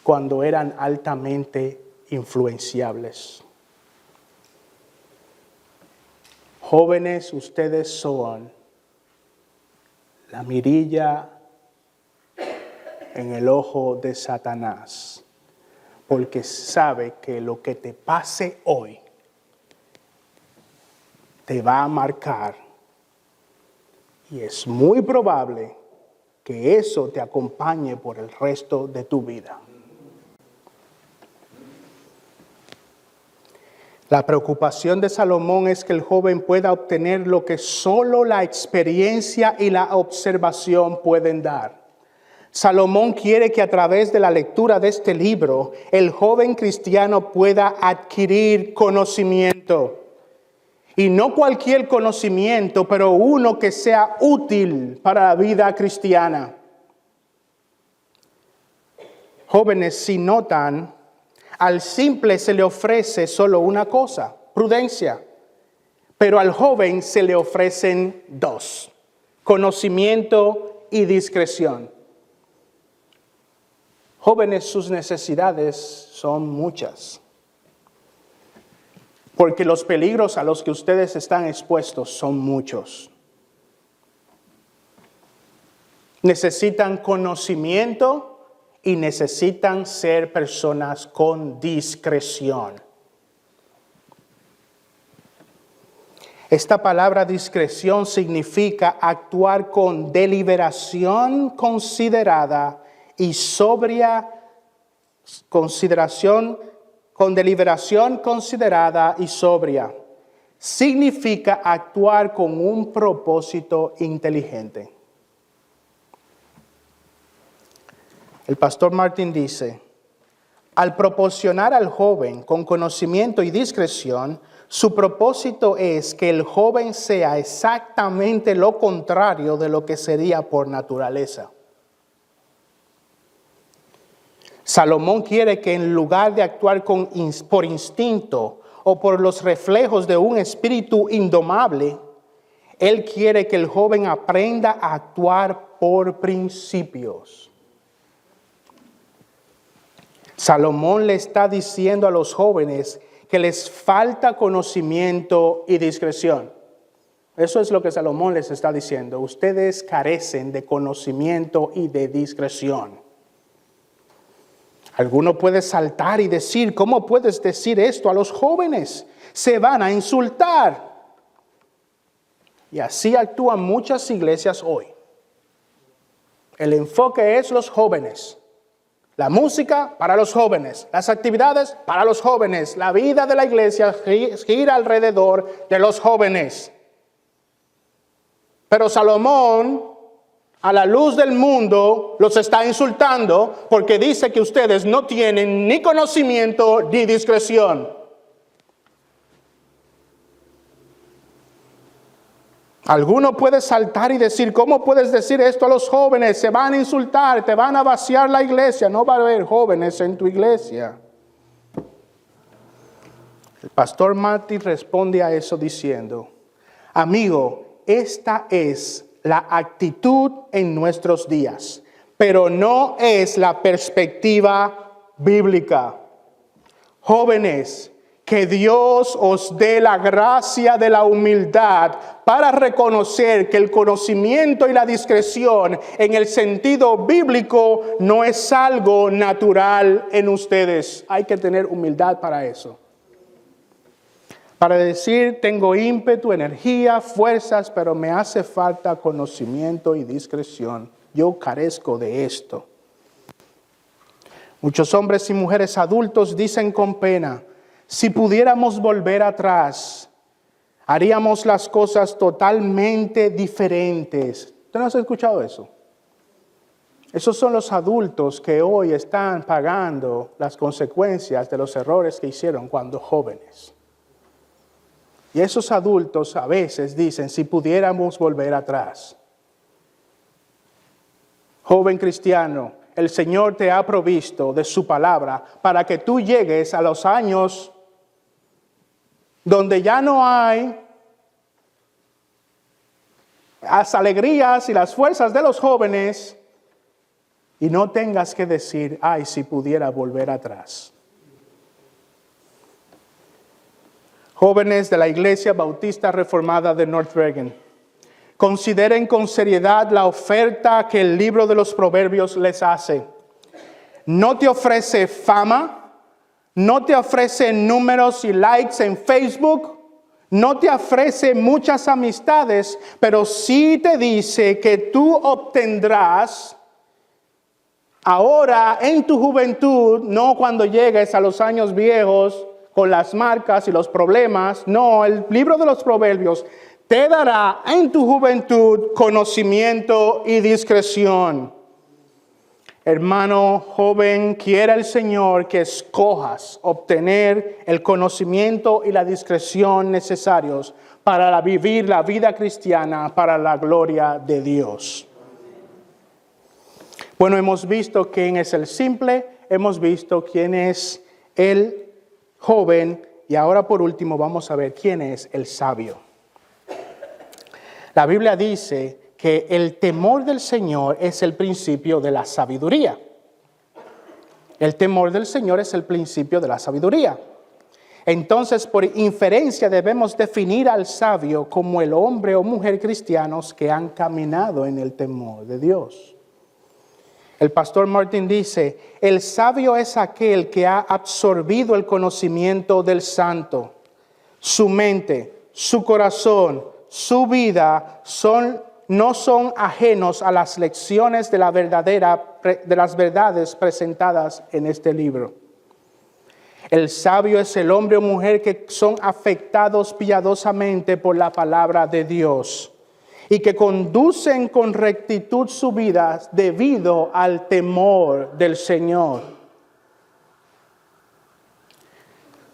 cuando eran altamente influenciables. Jóvenes, ustedes son la mirilla en el ojo de Satanás, porque sabe que lo que te pase hoy te va a marcar y es muy probable que eso te acompañe por el resto de tu vida. La preocupación de Salomón es que el joven pueda obtener lo que solo la experiencia y la observación pueden dar. Salomón quiere que a través de la lectura de este libro, el joven cristiano pueda adquirir conocimiento. Y no cualquier conocimiento, pero uno que sea útil para la vida cristiana. Jóvenes, si notan, al simple se le ofrece solo una cosa, prudencia. Pero al joven se le ofrecen dos, conocimiento y discreción. Jóvenes, sus necesidades son muchas. Porque los peligros a los que ustedes están expuestos son muchos. Necesitan conocimiento y necesitan ser personas con discreción. Esta palabra discreción significa actuar con deliberación considerada y sobria consideración, con deliberación considerada y sobria. Significa actuar con un propósito inteligente. El pastor Martin dice, al proporcionar al joven con conocimiento y discreción, su propósito es que el joven sea exactamente lo contrario de lo que sería por naturaleza. Salomón quiere que en lugar de actuar por instinto o por los reflejos de un espíritu indomable, él quiere que el joven aprenda a actuar por principios. Salomón le está diciendo a los jóvenes que les falta conocimiento y discreción. Eso es lo que Salomón les está diciendo. Ustedes carecen de conocimiento y de discreción. Alguno puede saltar y decir, ¿cómo puedes decir esto a los jóvenes? Se van a insultar. Y así actúan muchas iglesias hoy. El enfoque es los jóvenes. La música para los jóvenes, las actividades para los jóvenes, la vida de la iglesia gira alrededor de los jóvenes. Pero Salomón, a la luz del mundo, los está insultando porque dice que ustedes no tienen ni conocimiento ni discreción. Alguno puede saltar y decir, ¿cómo puedes decir esto a los jóvenes? Se van a insultar, te van a vaciar la iglesia. No va a haber jóvenes en tu iglesia. El pastor Martin responde a eso diciendo, amigo, esta es la actitud en nuestros días, pero no es la perspectiva bíblica. Jóvenes, que Dios os dé la gracia de la humildad para reconocer que el conocimiento y la discreción en el sentido bíblico no es algo natural en ustedes. Hay que tener humildad para eso. Para decir, tengo ímpetu, energía, fuerzas, pero me hace falta conocimiento y discreción. Yo carezco de esto. Muchos hombres y mujeres adultos dicen con pena, si pudiéramos volver atrás, haríamos las cosas totalmente diferentes. ¿Usted no has escuchado eso? Esos son los adultos que hoy están pagando las consecuencias de los errores que hicieron cuando jóvenes. Y esos adultos a veces dicen, si pudiéramos volver atrás. Joven cristiano, el Señor te ha provisto de su palabra para que tú llegues a los años donde ya no hay las alegrías y las fuerzas de los jóvenes y no tengas que decir, ay, si pudiera volver atrás. Jóvenes de la Iglesia Bautista Reformada de North Reagan, consideren con seriedad la oferta que el libro de los Proverbios les hace. No te ofrece fama, no te ofrece números y likes en Facebook, no te ofrece muchas amistades, pero sí te dice que tú obtendrás ahora en tu juventud, no cuando llegues a los años viejos con las marcas y los problemas. No, el libro de los Proverbios te dará en tu juventud conocimiento y discreción. Hermano joven, quiera el Señor que escojas obtener el conocimiento y la discreción necesarios para vivir la vida cristiana para la gloria de Dios. Bueno, hemos visto quién es el simple, hemos visto quién es el joven y ahora por último vamos a ver quién es el sabio. La Biblia dice que el temor del Señor es el principio de la sabiduría. El temor del Señor es el principio de la sabiduría. Entonces, por inferencia, debemos definir al sabio como el hombre o mujer cristianos que han caminado en el temor de Dios. El pastor Martin dice, el sabio es aquel que ha absorbido el conocimiento del santo. Su mente, su corazón, su vida no son ajenos a las lecciones de las verdades presentadas en este libro. El sabio es el hombre o mujer que son afectados piadosamente por la palabra de Dios y que conducen con rectitud su vida debido al temor del Señor.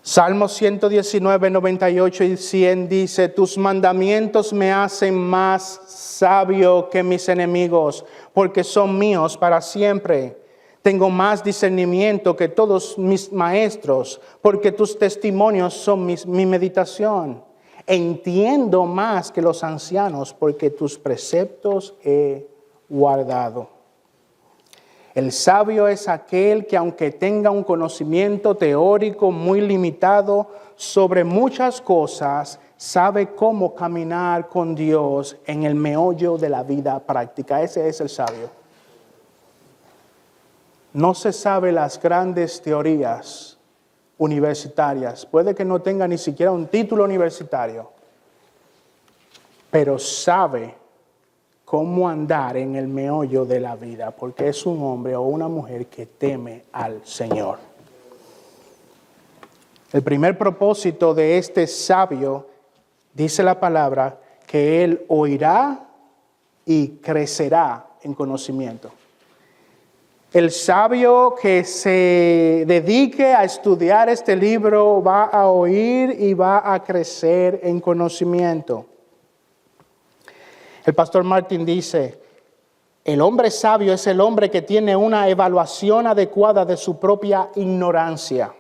Salmo 119, 98 y 100 dice, tus mandamientos me hacen más sabio que mis enemigos, porque son míos para siempre. Tengo más discernimiento que todos mis maestros, porque tus testimonios son mi meditación. Entiendo más que los ancianos, porque tus preceptos he guardado. El sabio es aquel que aunque tenga un conocimiento teórico muy limitado sobre muchas cosas, sabe cómo caminar con Dios en el meollo de la vida práctica. Ese es el sabio. No se sabe las grandes teorías universitarias. Puede que no tenga ni siquiera un título universitario, pero sabe cómo andar en el meollo de la vida, porque es un hombre o una mujer que teme al Señor. El primer propósito de este sabio, dice la palabra, que él oirá y crecerá en conocimiento. El sabio que se dedique a estudiar este libro va a oír y va a crecer en conocimiento. El pastor Martin dice, el hombre sabio es el hombre que tiene una evaluación adecuada de su propia ignorancia.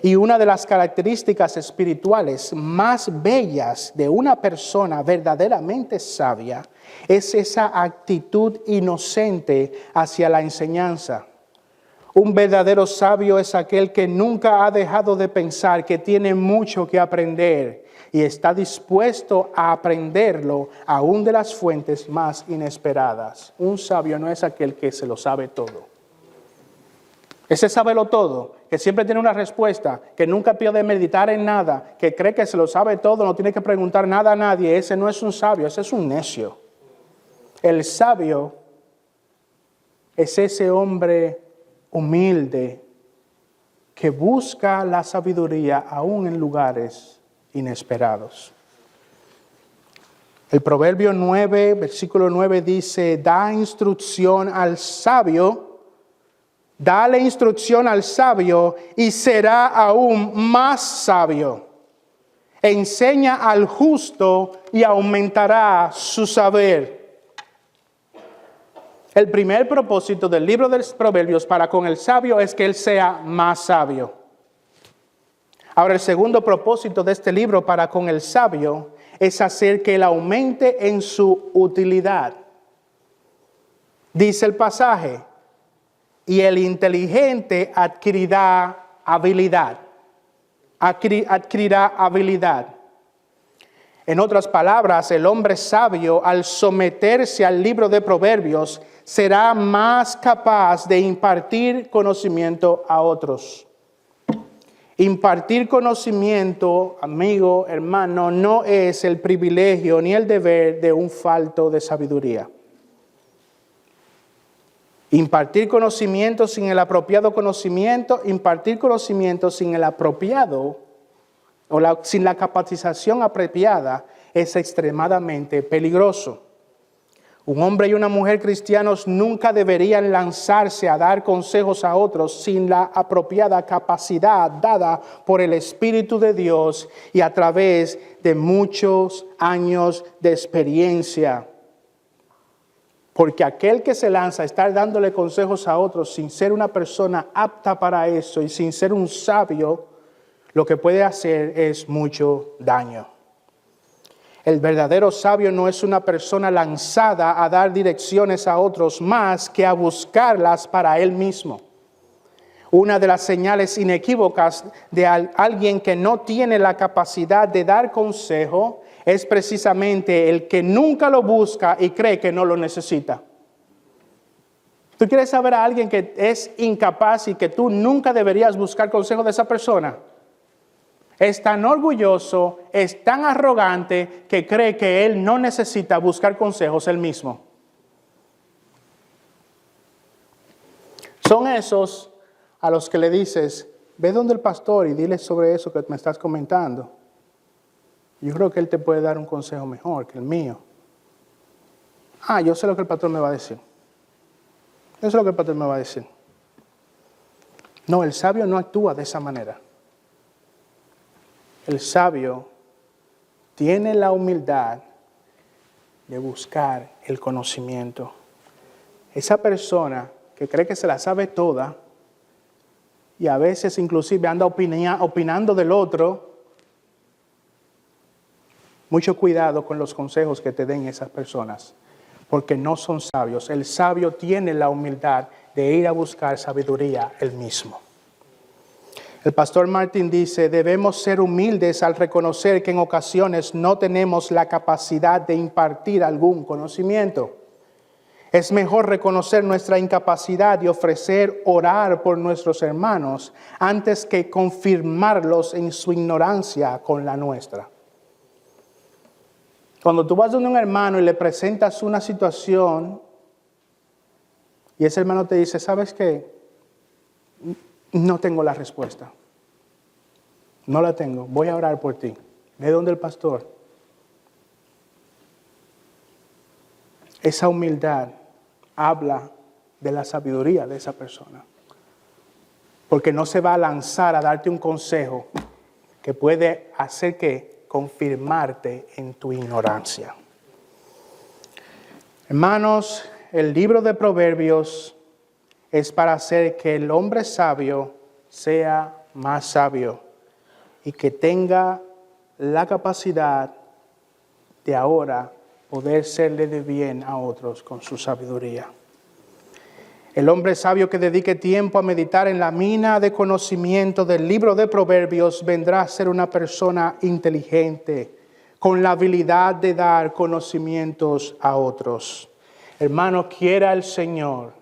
Y una de las características espirituales más bellas de una persona verdaderamente sabia es esa actitud inocente hacia la enseñanza. Un verdadero sabio es aquel que nunca ha dejado de pensar que tiene mucho que aprender y está dispuesto a aprenderlo aún de las fuentes más inesperadas. Un sabio no es aquel que se lo sabe todo. Ese sábelo todo, que siempre tiene una respuesta, que nunca pierde meditar en nada, que cree que se lo sabe todo, no tiene que preguntar nada a nadie. Ese no es un sabio, ese es un necio. El sabio es ese hombre humilde que busca la sabiduría aún en lugares inesperados. El Proverbio 9, versículo 9 dice, da instrucción al sabio. Dale instrucción al sabio y será aún más sabio. Enseña al justo y aumentará su saber. El primer propósito del libro de los Proverbios para con el sabio es que él sea más sabio. Ahora, el segundo propósito de este libro para con el sabio es hacer que él aumente en su utilidad. Dice el pasaje, y el inteligente adquirirá habilidad. Adquirirá habilidad. En otras palabras, el hombre sabio, al someterse al libro de Proverbios, será más capaz de impartir conocimiento a otros. Impartir conocimiento, amigo, hermano, no es el privilegio ni el deber de un falto de sabiduría. Impartir conocimiento sin el apropiado conocimiento, impartir conocimiento sin el apropiado sin la capacitación apropiada es extremadamente peligroso. Un hombre y una mujer cristianos nunca deberían lanzarse a dar consejos a otros sin la apropiada capacidad dada por el Espíritu de Dios y a través de muchos años de experiencia. Porque aquel que se lanza a estar dándole consejos a otros sin ser una persona apta para eso y sin ser un sabio, lo que puede hacer es mucho daño. El verdadero sabio no es una persona lanzada a dar direcciones a otros más que a buscarlas para él mismo. Una de las señales inequívocas de alguien que no tiene la capacidad de dar consejo es precisamente el que nunca lo busca y cree que no lo necesita. ¿Tú quieres saber a alguien que es incapaz y que tú nunca deberías buscar consejo de esa persona? Es tan orgulloso, es tan arrogante que cree que él no necesita buscar consejos él mismo. Son esos a los que le dices, ve donde el pastor y dile sobre eso que me estás comentando. Yo creo que él te puede dar un consejo mejor que el mío. Yo sé lo que el pastor me va a decir. Eso es lo que el pastor me va a decir. No, el sabio no actúa de esa manera. El sabio tiene la humildad de buscar el conocimiento. Esa persona que cree que se la sabe toda y a veces inclusive anda opinando del otro, mucho cuidado con los consejos que te den esas personas, porque no son sabios. El sabio tiene la humildad de ir a buscar sabiduría él mismo. El pastor Martin dice, debemos ser humildes al reconocer que en ocasiones no tenemos la capacidad de impartir algún conocimiento. Es mejor reconocer nuestra incapacidad y ofrecer orar por nuestros hermanos antes que confirmarlos en su ignorancia con la nuestra. Cuando tú vas donde un hermano y le presentas una situación y ese hermano te dice, ¿sabes qué? No tengo la respuesta. No la tengo. Voy a orar por ti. Ve donde el pastor. Esa humildad habla de la sabiduría de esa persona. Porque no se va a lanzar a darte un consejo que puede hacer que confirmarte en tu ignorancia. Hermanos, el libro de Proverbios es para hacer que el hombre sabio sea más sabio y que tenga la capacidad de ahora poder serle de bien a otros con su sabiduría. El hombre sabio que dedique tiempo a meditar en la mina de conocimiento del libro de Proverbios vendrá a ser una persona inteligente, con la habilidad de dar conocimientos a otros. Hermano, quiera el Señor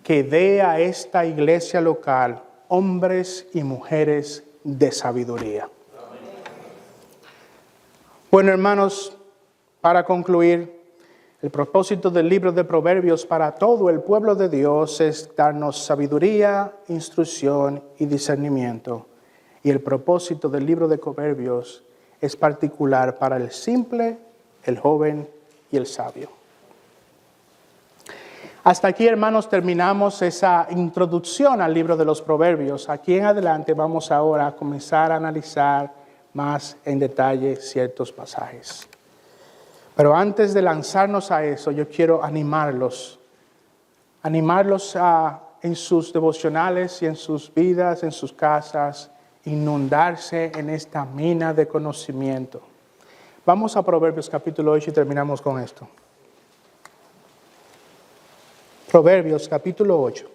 que dé a esta iglesia local hombres y mujeres de sabiduría. Bueno, hermanos, para concluir, el propósito del libro de Proverbios para todo el pueblo de Dios es darnos sabiduría, instrucción y discernimiento. Y el propósito del libro de Proverbios es particular para el simple, el joven y el sabio. Hasta aquí, hermanos, terminamos esa introducción al libro de los Proverbios. Aquí en adelante vamos ahora a comenzar a analizar más en detalle ciertos pasajes. Pero antes de lanzarnos a eso, yo quiero animarlos en sus devocionales y en sus vidas, en sus casas, inundarse en esta mina de conocimiento. Vamos a Proverbios capítulo 8 y terminamos con esto. Proverbios capítulo 8.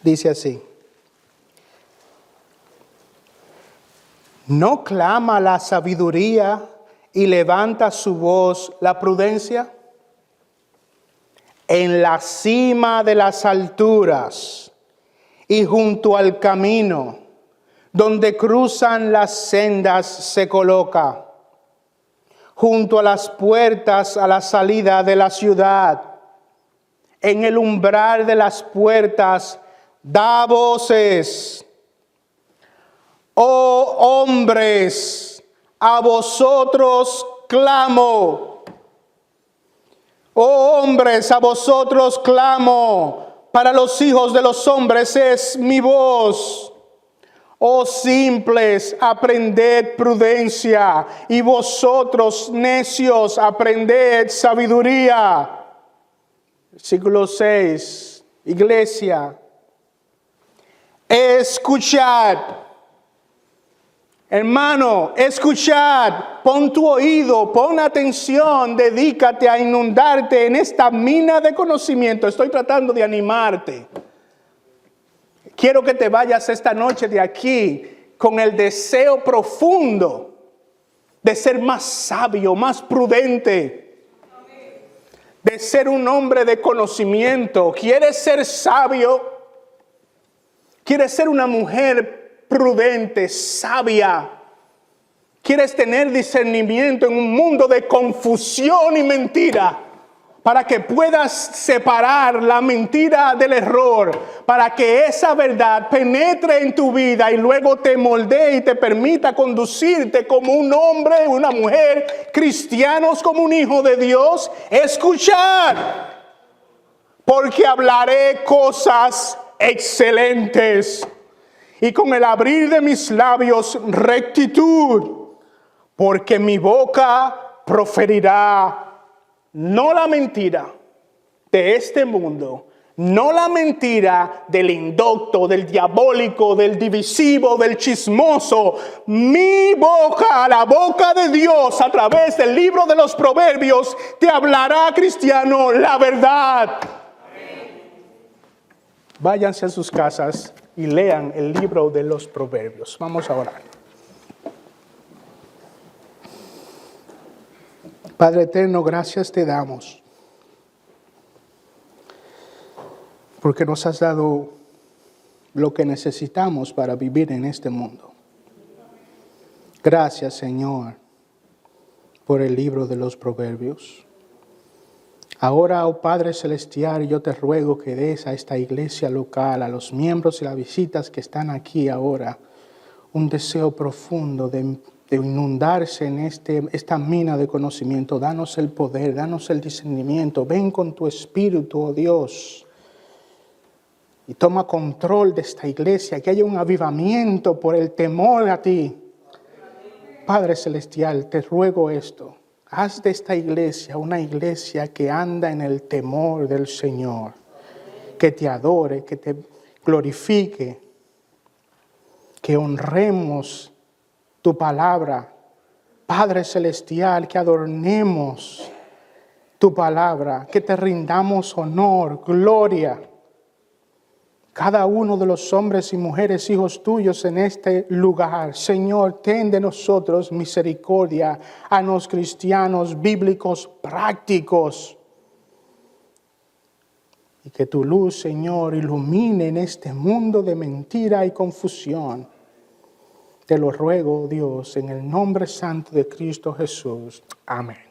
Dice así: ¿no clama la sabiduría y levanta su voz la prudencia? En la cima de las alturas y junto al camino, donde cruzan las sendas se coloca, junto a las puertas a la salida de la ciudad, en el umbral de las puertas da voces. Oh hombres, a vosotros clamo. Oh hombres, a vosotros clamo. Para los hijos de los hombres es mi voz. Oh simples, aprended prudencia. Y vosotros necios, aprended sabiduría. Versículo 6. Iglesia, escuchad. Hermano, escuchad, pon tu oído, pon atención, dedícate a inundarte en esta mina de conocimiento. Estoy tratando de animarte. Quiero que te vayas esta noche de aquí con el deseo profundo de ser más sabio, más prudente, de ser un hombre de conocimiento. ¿Quieres ser sabio? ¿Quieres ser una mujer prudente, sabia? ¿Quieres tener discernimiento en un mundo de confusión y mentira? Para que puedas separar la mentira del error, para que esa verdad penetre en tu vida y luego te moldee y te permita conducirte como un hombre, una mujer, cristianos, como un hijo de Dios. Escuchad, porque hablaré cosas excelentes. Y con el abrir de mis labios rectitud, porque mi boca proferirá no la mentira de este mundo, no la mentira del indocto, del diabólico, del divisivo, del chismoso. Mi boca, la boca de Dios, a través del libro de los Proverbios, te hablará, cristiano, la verdad. Váyanse a sus casas y lean el libro de los Proverbios. Vamos a orar. Padre eterno, gracias te damos porque nos has dado lo que necesitamos para vivir en este mundo. Gracias, Señor, por el libro de los Proverbios. Ahora, oh Padre Celestial, yo te ruego que des a esta iglesia local, a los miembros y las visitas que están aquí ahora, un deseo profundo de inundarse en esta mina de conocimiento. Danos el poder, danos el discernimiento. Ven con tu Espíritu, oh Dios, y toma control de esta iglesia, que haya un avivamiento por el temor a ti. Padre Celestial, te ruego esto. Haz de esta iglesia una iglesia que anda en el temor del Señor, que te adore, que te glorifique, que honremos tu palabra. Padre Celestial, que adornemos tu palabra, que te rindamos honor, gloria. Cada uno de los hombres y mujeres, hijos tuyos en este lugar, Señor, ten de nosotros misericordia a los cristianos bíblicos prácticos. Y que tu luz, Señor, ilumine en este mundo de mentira y confusión. Te lo ruego, Dios, en el nombre santo de Cristo Jesús. Amén.